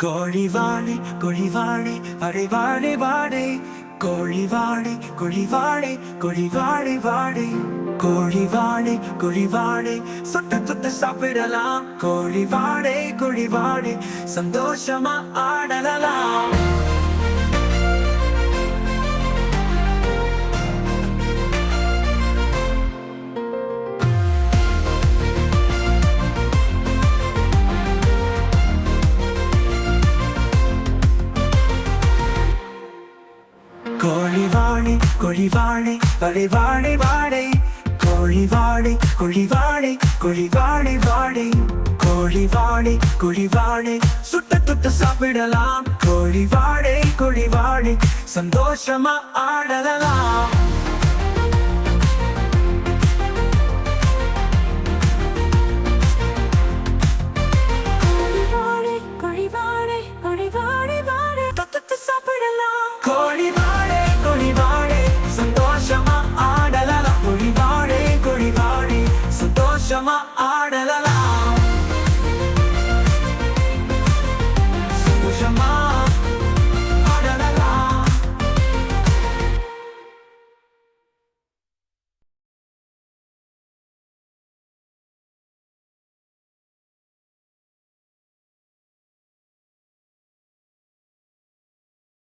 கோழிவாடை கோழிவாடை அடைவாடை வாடை கோழிவாடை கோழிவாடை கோழிவாடை வாடை கோழிவாடை கோழிவாடை சுட்டு சுட்டு சாப்பிடலாம் கோழிவாடை கோழிவாடை சந்தோஷமா ஆடலாம். கோழிவாடை கோழிவாடை அடைவாடை வாடை கோழிவாடை கோழிவாடை கோழிவாடை வாடை கோழிவாடை கோழிவாடை சுட்டு சுட்டு சாப்பிடலாம் கோழிவாடை கோழிவாடை சந்தோஷமா ஆடலாம்.